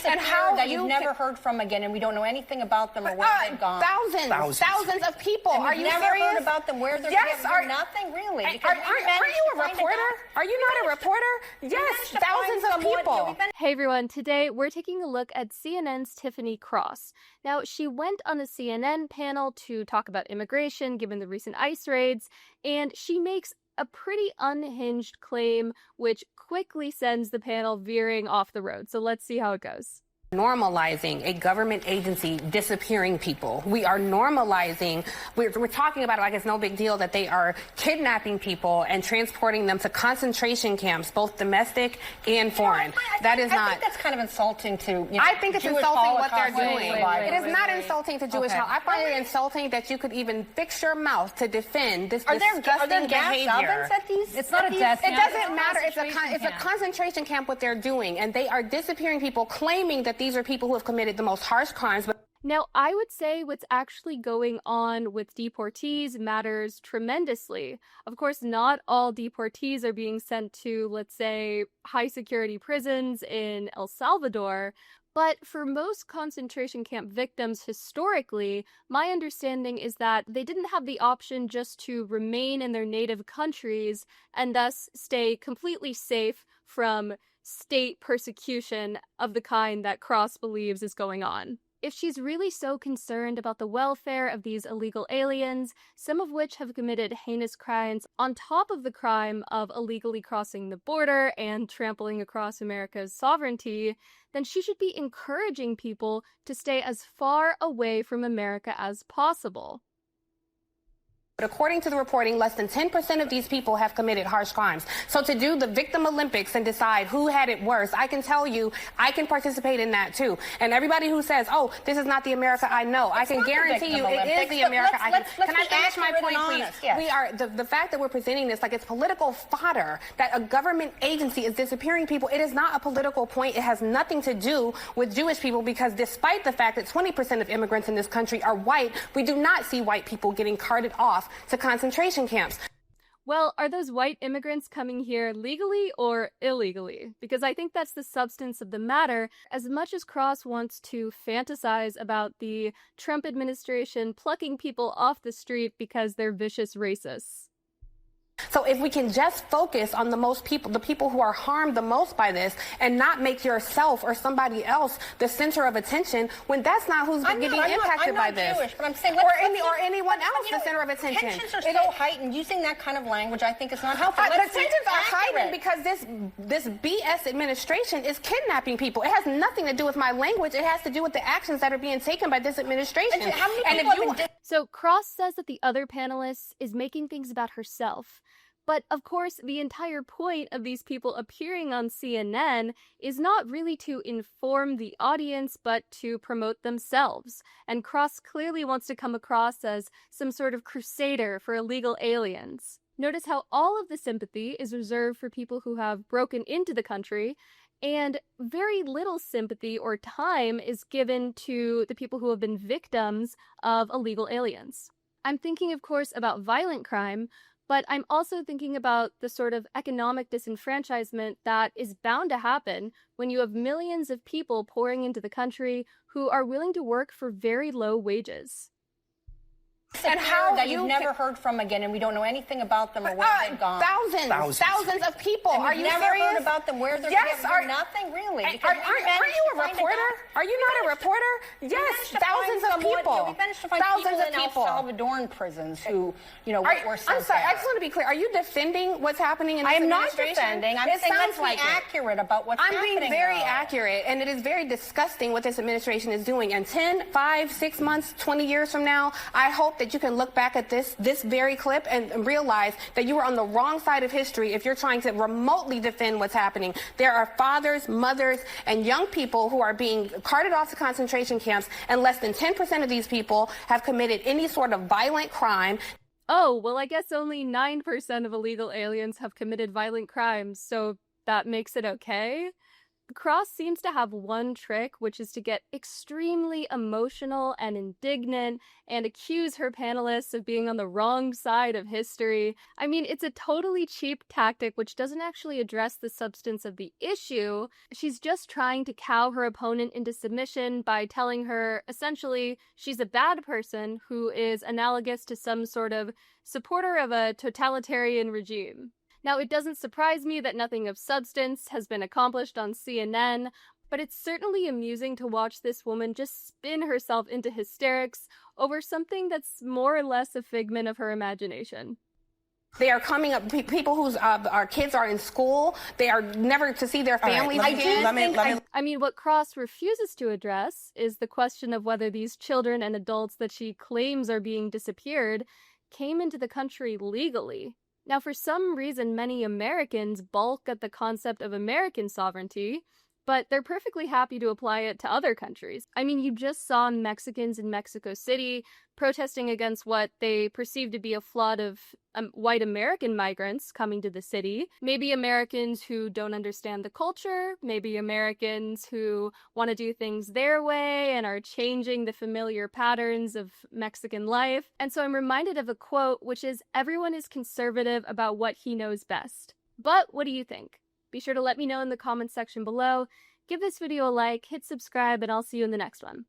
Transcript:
and how that you've never heard from again, and we don't know anything about them or where they've gone. Thousands of people. And are you never serious? Heard about them? Where they're nothing really? Are you a reporter? Are you not a reporter? Yes, thousands of people. Hey everyone, today we're taking a look at CNN's Tiffany Cross. Now, she went on a CNN panel to talk about immigration given the recent ICE raids, and she makes a pretty unhinged claim which quickly sends the panel veering off the road. So let's see how it goes. Normalizing a government agency disappearing people. We are normalizing, we're talking about it like it's no big deal that they are kidnapping people and transporting them to concentration camps, both domestic and foreign. I think that's kind of insulting to, I think it's Jewish insulting what they're doing. It is not insulting to Jewish Holocaust. I find it insulting that you could even fix your mouth to defend this disgusting behavior. It's not a death camp. It doesn't matter. It's a concentration camp what they're doing, and they are disappearing people, claiming that these are people who have committed the most harsh crimes. Now, I would say what's actually going on with deportees matters tremendously. Of course, not all deportees are being sent to, let's say, high-security prisons in El Salvador, but for most concentration camp victims historically, my understanding is that they didn't have the option just to remain in their native countries and thus stay completely safe from state persecution of the kind that Cross believes is going on. If she's really so concerned about the welfare of these illegal aliens, some of which have committed heinous crimes on top of the crime of illegally crossing the border and trampling across America's sovereignty, then she should be encouraging people to stay as far away from America as possible. But according to the reporting, less than 10% of these people have committed harsh crimes. So to do the victim Olympics and decide who had it worse, I can tell you, I can participate in that too. And everybody who says, oh, this is not the America I know, I can guarantee you it is the America I know. Can I finish my point, please? Yes. We are, the fact that we're presenting this like it's political fodder, that a government agency is disappearing people, it is not a political point. It has nothing to do with Jewish people, because despite the fact that 20% of immigrants in this country are white, we do not see white people getting carted off to concentration camps. Well, are those white immigrants coming here legally or illegally? Because I think that's the substance of the matter. As much as Cross wants to fantasize about the Trump administration plucking people off the street because they're vicious racists. So if we can just focus on the people who are harmed the most by this, and not make yourself or somebody else the center of attention, when that's not who's getting impacted by this. I'm not Jewish, but I'm saying or anyone else the center of attention. Tensions are so heightened. Using that kind of language, I think, is not helpful. The tensions are heightened because this BS administration is kidnapping people. It has nothing to do with my language. It has to do with the actions that are being taken by this administration. So Cross says that the other panelist is making things about herself. But of course, the entire point of these people appearing on CNN is not really to inform the audience, but to promote themselves. And Cross clearly wants to come across as some sort of crusader for illegal aliens. Notice how all of the sympathy is reserved for people who have broken into the country, and very little sympathy or time is given to the people who have been victims of illegal aliens. I'm thinking, of course, about violent crime, but I'm also thinking about the sort of economic disenfranchisement that is bound to happen when you have millions of people pouring into the country who are willing to work for very low wages. And how that you've never heard from again, and we don't know anything about them or where they've gone. Thousands of people. And are you never serious? Heard about them? Where they're nothing really. Are you a reporter? Are you not a reporter? Yes, thousands of people. We managed to find thousands of people in El Salvadoran prisons who, were sent I'm sorry. there. I just want to be clear. Are you defending what's happening in this administration? I am not defending. I'm saying let's be accurate about what's happening. I'm being very accurate, and it is very disgusting what this administration is doing. And 10, 5, 6 months, 20 years from now, I hope that you can look back at this very clip and realize that you were on the wrong side of history if you're trying to remotely defend what's happening. There are fathers, mothers, and young people who are being carted off to concentration camps, and less than 10% of these people have committed any sort of violent crime. Oh, well, I guess only 9% of illegal aliens have committed violent crimes, so that makes it okay? Cross seems to have one trick, which is to get extremely emotional and indignant and accuse her panelists of being on the wrong side of history. I mean, it's a totally cheap tactic which doesn't actually address the substance of the issue. She's just trying to cow her opponent into submission by telling her, essentially, she's a bad person who is analogous to some sort of supporter of a totalitarian regime. Now, it doesn't surprise me that nothing of substance has been accomplished on CNN, but it's certainly amusing to watch this woman just spin herself into hysterics over something that's more or less a figment of her imagination. They are coming up, people whose our kids are in school, they are never to see their families again. I mean, what Cross refuses to address is the question of whether these children and adults that she claims are being disappeared came into the country legally. Now, for some reason, many Americans balk at the concept of American sovereignty, but they're perfectly happy to apply it to other countries. I mean, you just saw Mexicans in Mexico City protesting against what they perceive to be a flood of white American migrants coming to the city. Maybe Americans who don't understand the culture, maybe Americans who want to do things their way and are changing the familiar patterns of Mexican life. And so I'm reminded of a quote, which is, "Everyone is conservative about what he knows best." But what do you think? Be sure to let me know in the comments section below. Give this video a like, hit subscribe, and I'll see you in the next one.